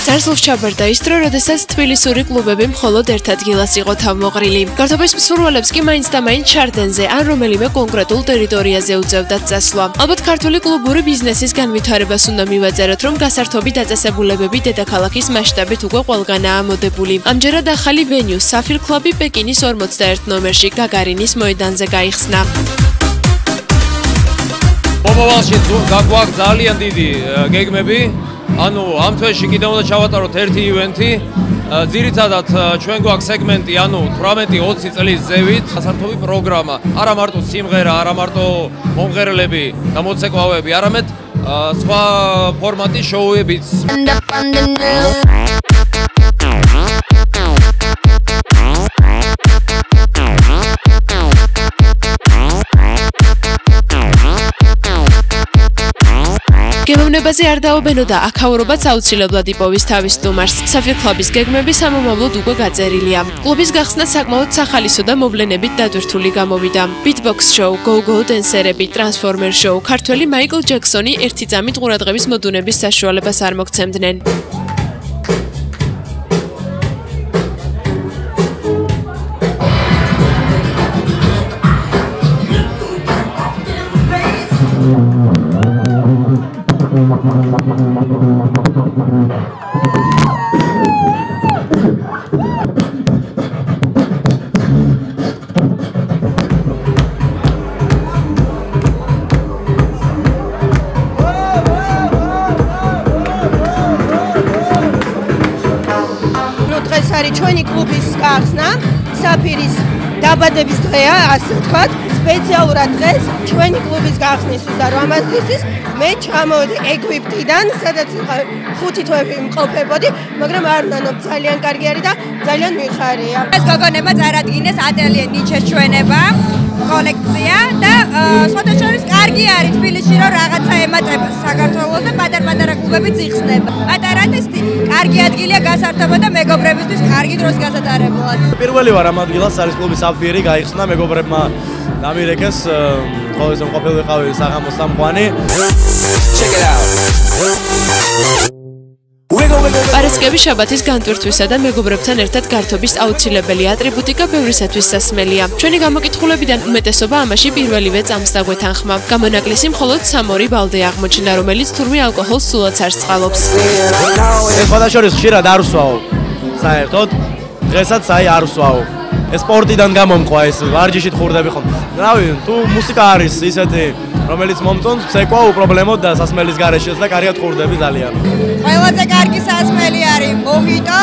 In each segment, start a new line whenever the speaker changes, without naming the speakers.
Წარსულს ჩაბარდა ის დრო, როდესაც თბილისური კლუბები მხოლოდ ერთ ადგილას იყო თავმოყრილი. გართობის მსურველებს კი მაინც და მაინც ჩარდენზე ან რომელიმე კონკრეტულ ტერიტორიაზე უწევდათ წასვლა. ალბათ ქართული კლუბური ბიზნესის განვითარებას უნდა მივაწეროთ, რომ გასართობი დაწესებულებები დედაქალაქის მასშტაბით უკვე ყველგანაა ამოდებული. ამჯერად ახალი ვენიუ საფირ კლუბი პეკინის 41 ნომერში გაგარინის მოედანზე გაიხსნა.
მომავალში გაგვაქვს ძალიან დიდი გეგმები. ანუ ამ თვეში კიდევ უნდა ჩავატაროთ ერთი ივენთი. ძირითადად ჩვენ გვაქვს სეგმენტი, ანუ 18-20 წლის ზევით გასართობი პროგრამა. არა მარტო სიმღერა, არა მარტო მომღერლები და მოცეკვავები, არამედ სხვა ფორმატის შოუებიც. გემოვნებაზე არ დაობენო და აქაურობაც აუცილებლად იპოვის თავის სტუმარს. საფირ კლუბის გეგმები სამომავლოდ უკვე გაწერილია. კლუბის გახსნა საკმაოდ სახალისო და მოვლენებით დატვირთული გამოვიდა. ბიტბოქს შოუ, გო-გო დენსერები, ტრანსფორმერ შოუ, ქართველი მაიკლ ჯექსონი ერთი წამით ყურადღების მოდუნების საშუალებას არ მოგცემდნენ.
დღეს არის ჩვენი კლუბის გახსნა, საფირის დაბადების დღეა, ასე ვთქვათ. სპეციალურად დღეს ჩვენი კლუბის გახსნისთვის და რომ ამასთვის მე ჩამოვედი ეგვიპტიდან, სადაც 5 თვე მყოფებოდი, მაგრამ არ ვნანობ, ძალიან კარგი არის და ძალიან მიხარია.
ეს გოგონებმა წარადგინეს ატელიე ნიჩეს ჩვენება, კოლექცია და სხვადასხვა კარგი არის თბილისში რომ რაღაცა ემატება საქართველოს და პატარ-პატარა კლუბებიც იხსნება. პატარატისტი კარგი ადგილია გასართობად და მეგობრებისთვის კარგი დროს გასატარებლად.
პირველი ვარ ამ ადგილას, არის კლუბი საფირი, გაიხსნა მეგობრებმა დამირეკეს, ყოველს ყოფილი ვიყავი საღამოს სამყვანი.
პარასკევი შაბათის განტვირთვისა და მეგობრებთან ერთად გართობის აუცილებელი ატრიბუტიკა ბევრისათვის სასმელია. ჩვენი გამოკითხულებიდან უმეტესობა ამაში პირველივე წამს დაგვეთანხმა. გამონაკლისი მხოლოდ 3 ბალდე აღმოჩნდა, რომელიც თურმე ალკოჰოლს სულაც არ სწყალობს.
ხოდაშორის ხშირად არ ვსვაო. საერთოდ დღესაც არ ვსვაო. ეს სპორტიდან გამომყვა ეს ვარჯიშით ხურდები ხომ. რავი, თუ მუსიკა არის ისეთი, რომელიც მომწონს, ცეკვა უპრობლემოდ და სასმელის გარეშეც და კარგად ხურდები ძალიან.
ყველაზე კარგი სასმელი არის მოგიტო,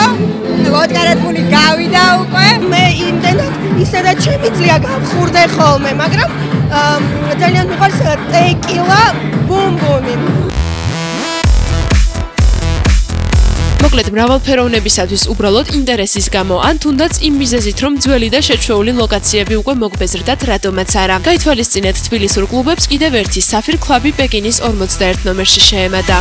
ვოდკარეთული გავიდა უკვე.
მე იმდენად ისედაც შემიძლია გავხურდე ხოლმე, მაგრამ ძალიან მიყვარს ტეკილა ბუმბუმი.
მოკლედ მრავალფეროვნებისათვის უბრალოდ ინტერესის გამო ან თუნდაც იმ მიზეზით, რომ ძველი და შეჩვეული ლოკაციები უკვე მოგბეზრდათ, რატომაც არა. გაითვალისწინეთ თბილისურ კლუბებს კიდევ ერთი საფირ კლუბი პეკინის 41 ნომერში შეემატა.